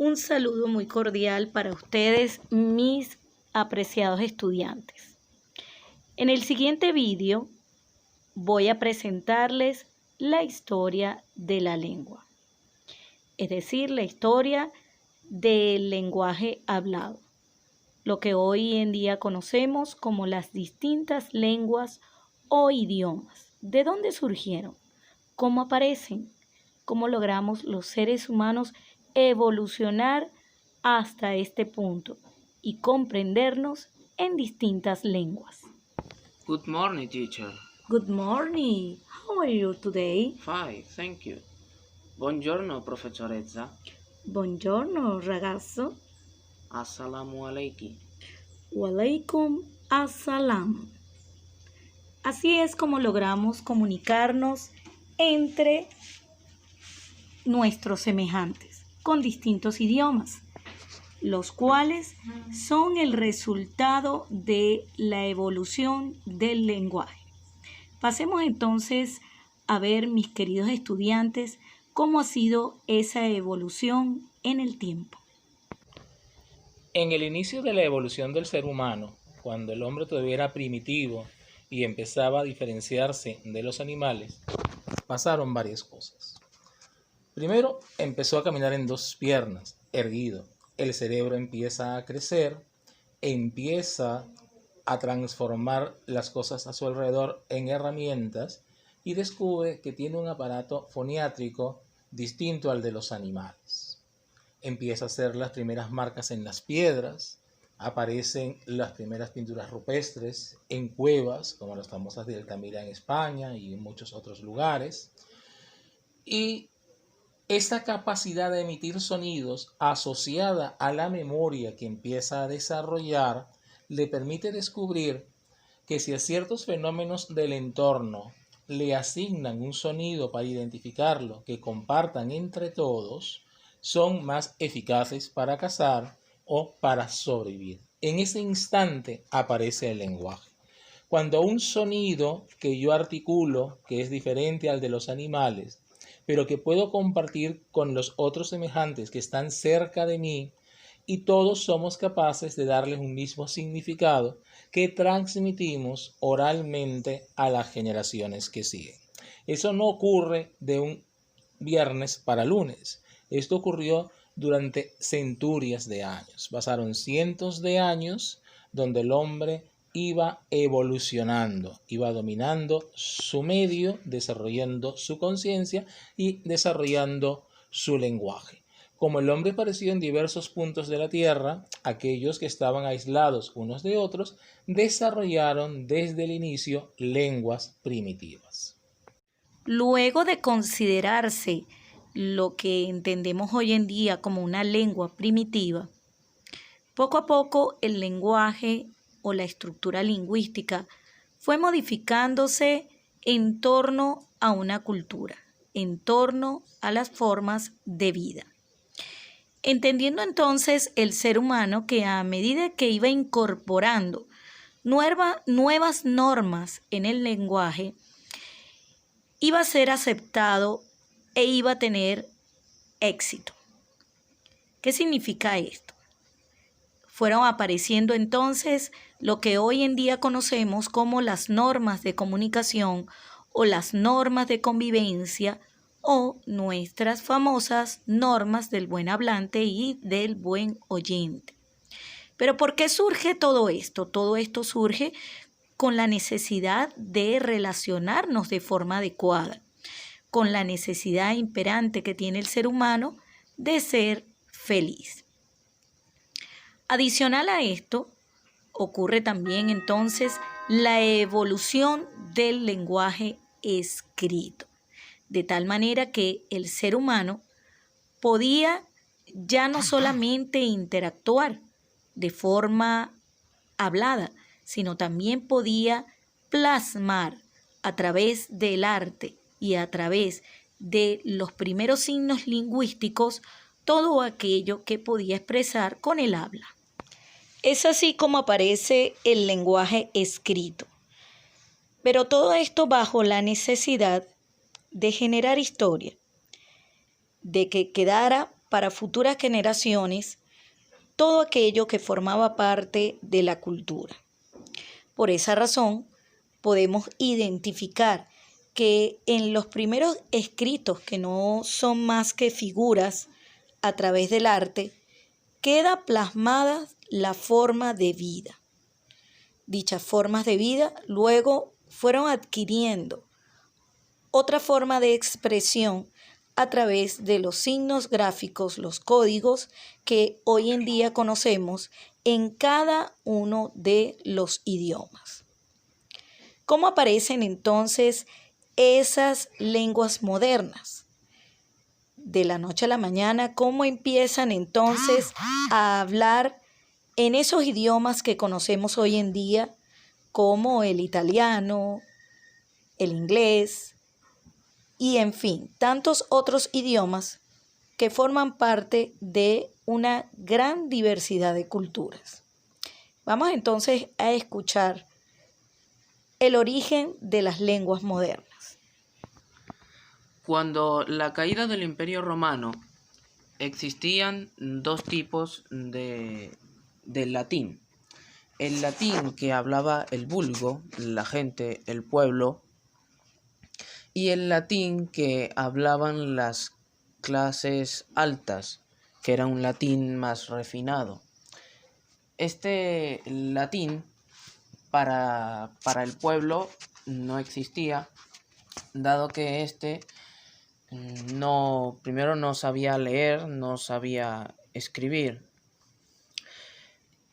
Un saludo muy cordial para ustedes, mis apreciados estudiantes. En el siguiente vídeo voy a presentarles la historia de la lengua, es decir, la historia del lenguaje hablado, lo que hoy en día conocemos como las distintas lenguas o idiomas. ¿De dónde surgieron? ¿Cómo aparecen? ¿Cómo logramos los seres humanos evolucionar hasta este punto y comprendernos en distintas lenguas? Good morning, teacher. Good morning. How are you today? Fine, thank you. Buongiorno, professoressa. Buongiorno, ragazzo. Assalamu alaikum. Walaikum assalam. Así es como logramos comunicarnos entre nuestros semejantes con distintos idiomas, los cuales son el resultado de la evolución del lenguaje. Pasemos entonces a ver, mis queridos estudiantes, cómo ha sido esa evolución en el tiempo. En el inicio de la evolución del ser humano, cuando el hombre todavía era primitivo y empezaba a diferenciarse de los animales, pasaron varias cosas. Primero, empezó a caminar en dos piernas, erguido. El cerebro empieza a crecer, empieza a transformar las cosas a su alrededor en herramientas y descubre que tiene un aparato foniátrico distinto al de los animales. Empieza a hacer las primeras marcas en las piedras, aparecen las primeras pinturas rupestres en cuevas, como las famosas de Altamira en España y en muchos otros lugares. Y esta capacidad de emitir sonidos asociada a la memoria que empieza a desarrollar le permite descubrir que si a ciertos fenómenos del entorno le asignan un sonido para identificarlo que compartan entre todos, son más eficaces para cazar o para sobrevivir. En ese instante aparece el lenguaje. Cuando un sonido que yo articulo, que es diferente al de los animales, pero que puedo compartir con los otros semejantes que están cerca de mí, y todos somos capaces de darles un mismo significado que transmitimos oralmente a las generaciones que siguen. Eso no ocurre de un viernes para lunes. Esto ocurrió durante centurias de años. Pasaron cientos de años donde el hombre iba evolucionando, iba dominando su medio, desarrollando su conciencia y desarrollando su lenguaje. Como el hombre apareció en diversos puntos de la tierra, aquellos que estaban aislados unos de otros desarrollaron desde el inicio lenguas primitivas. Luego de considerarse lo que entendemos hoy en día como una lengua primitiva, poco a poco el lenguaje o la estructura lingüística fue modificándose en torno a una cultura, en torno a las formas de vida. Entendiendo entonces el ser humano que a medida que iba incorporando nuevas normas en el lenguaje, iba a ser aceptado e iba a tener éxito. ¿Qué significa esto? Fueron apareciendo entonces lo que hoy en día conocemos como las normas de comunicación o las normas de convivencia o nuestras famosas normas del buen hablante y del buen oyente. Pero ¿por qué surge todo esto? Todo esto surge con la necesidad de relacionarnos de forma adecuada, con la necesidad imperante que tiene el ser humano de ser feliz. Adicional a esto, ocurre también entonces la evolución del lenguaje escrito, de tal manera que el ser humano podía ya no solamente interactuar de forma hablada, sino también podía plasmar a través del arte y a través de los primeros signos lingüísticos todo aquello que podía expresar con el habla. Es así como aparece el lenguaje escrito, pero todo esto bajo la necesidad de generar historia, de que quedara para futuras generaciones todo aquello que formaba parte de la cultura. Por esa razón, podemos identificar que en los primeros escritos, que no son más que figuras a través del arte, queda plasmada la forma de vida. Dichas formas de vida luego fueron adquiriendo otra forma de expresión a través de los signos gráficos, los códigos que hoy en día conocemos en cada uno de los idiomas. ¿Cómo aparecen entonces esas lenguas modernas? De la noche a la mañana, ¿cómo empiezan entonces a hablar en esos idiomas que conocemos hoy en día, como el italiano, el inglés y, en fin, tantos otros idiomas que forman parte de una gran diversidad de culturas? Vamos entonces a escuchar el origen de las lenguas modernas. Cuando la caída del Imperio Romano, existían dos tipos del latín. El latín que hablaba el vulgo, la gente, el pueblo, y el latín que hablaban las clases altas, que era un latín más refinado. Este latín para el pueblo no existía, dado que primero no sabía leer, no sabía escribir.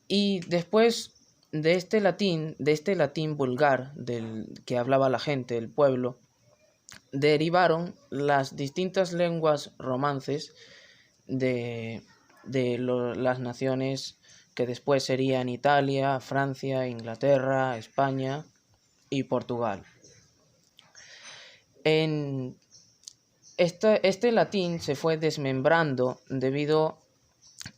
Y después de este latín vulgar del que hablaba la gente, el pueblo, derivaron las distintas lenguas romances de las naciones que después serían Italia, Francia, Inglaterra, España y Portugal. Este latín se fue desmembrando debido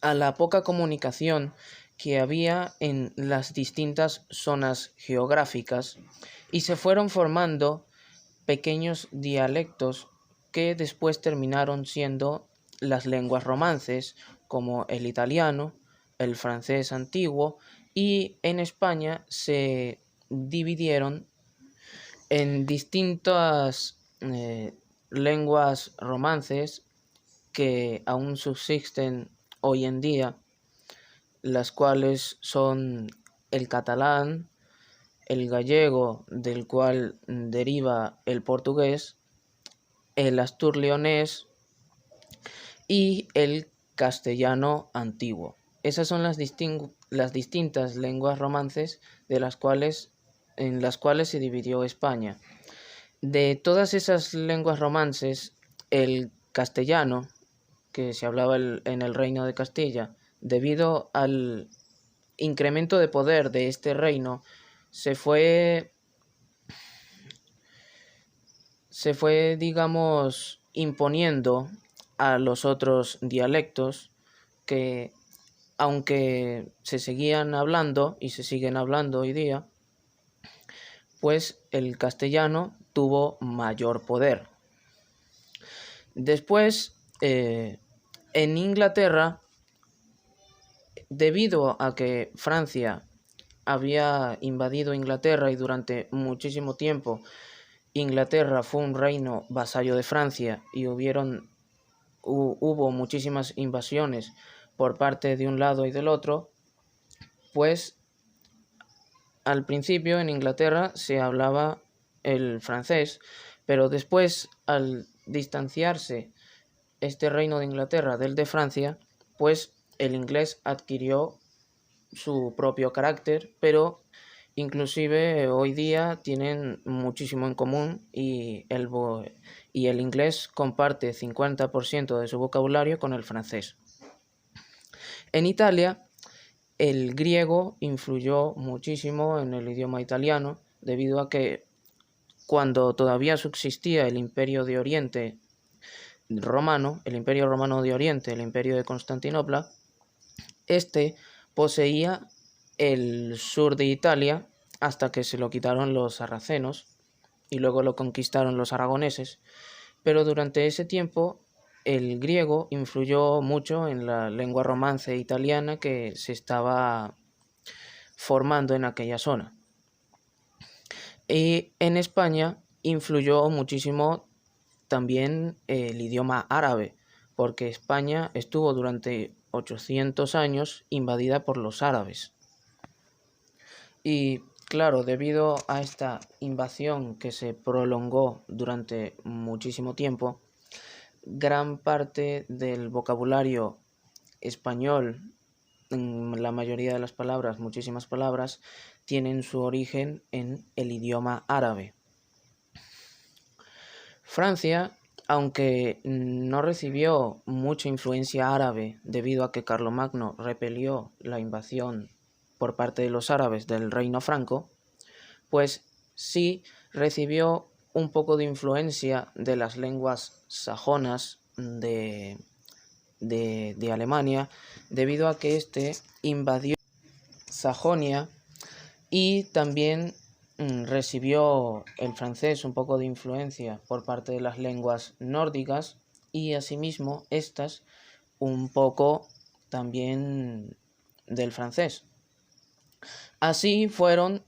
a la poca comunicación que había en las distintas zonas geográficas y se fueron formando pequeños dialectos que después terminaron siendo las lenguas romances, como el italiano, el francés antiguo, y en España se dividieron en distintas lenguas romances que aún subsisten hoy en día, las cuales son el catalán, el gallego, del cual deriva el portugués, el astur-leonés y el castellano antiguo. Esas son las distintas lenguas romances en las cuales se dividió España. De todas esas lenguas romances, el castellano, que se hablaba en el Reino de Castilla, debido al incremento de poder de este reino, se fue, digamos, imponiendo a los otros dialectos que, aunque se seguían hablando y se siguen hablando hoy día, pues el castellano tuvo mayor poder. Después, en Inglaterra, debido a que Francia había invadido Inglaterra y durante muchísimo tiempo Inglaterra fue un reino vasallo de Francia y hubo muchísimas invasiones por parte de un lado y del otro, pues al principio en Inglaterra se hablaba el francés, pero después, al distanciarse este reino de Inglaterra del de Francia, pues el inglés adquirió su propio carácter, pero inclusive hoy día tienen muchísimo en común y el inglés comparte 50% de su vocabulario con el francés. En Italia, el griego influyó muchísimo en el idioma italiano debido a que cuando todavía subsistía el Imperio de Oriente romano, el Imperio Romano de Oriente, el Imperio de Constantinopla, este poseía el sur de Italia hasta que se lo quitaron los sarracenos y luego lo conquistaron los aragoneses, pero durante ese tiempo el griego influyó mucho en la lengua romance italiana que se estaba formando en aquella zona. Y en España influyó muchísimo también el idioma árabe, porque España estuvo durante 800 años invadida por los árabes. Y claro, debido a esta invasión que se prolongó durante muchísimo tiempo, gran parte del vocabulario español, la mayoría de las palabras, muchísimas palabras, tienen su origen en el idioma árabe. Francia, aunque no recibió mucha influencia árabe debido a que Carlomagno repelió la invasión por parte de los árabes del reino franco, pues sí recibió un poco de influencia de las lenguas sajonas de Alemania, debido a que éste invadió Sajonia y también recibió el francés un poco de influencia por parte de las lenguas nórdicas y asimismo estas un poco también del francés. Así fueron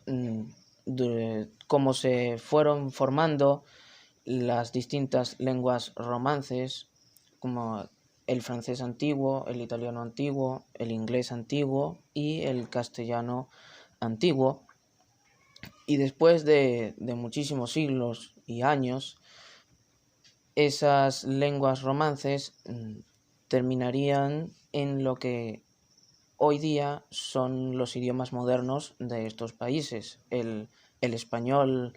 como se fueron formando las distintas lenguas romances, como el francés antiguo, el italiano antiguo, el inglés antiguo y el castellano antiguo. Y después de muchísimos siglos y años, esas lenguas romances terminarían en lo que hoy día son los idiomas modernos de estos países, el español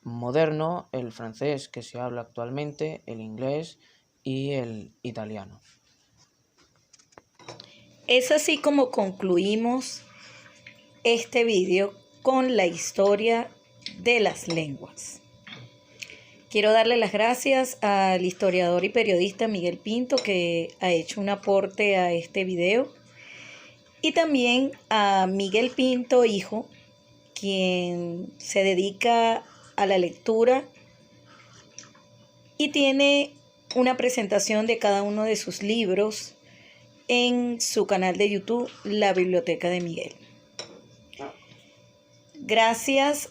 moderno, el francés que se habla actualmente, el inglés y el italiano. Es así como concluimos este vídeo con la historia de las lenguas. Quiero darle las gracias al historiador y periodista Miguel Pinto, que ha hecho un aporte a este video, y también a Miguel Pinto, hijo, quien se dedica a la lectura y tiene una presentación de cada uno de sus libros en su canal de YouTube, La Biblioteca de Miguel. Gracias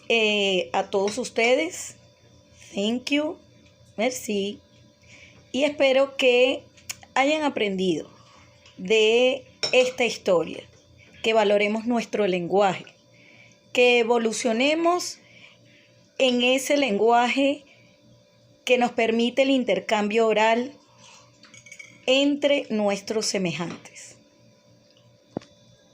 a todos ustedes. Thank you. Merci. Y espero que hayan aprendido de esta historia, que valoremos nuestro lenguaje, que evolucionemos en ese lenguaje que nos permite el intercambio oral entre nuestros semejantes.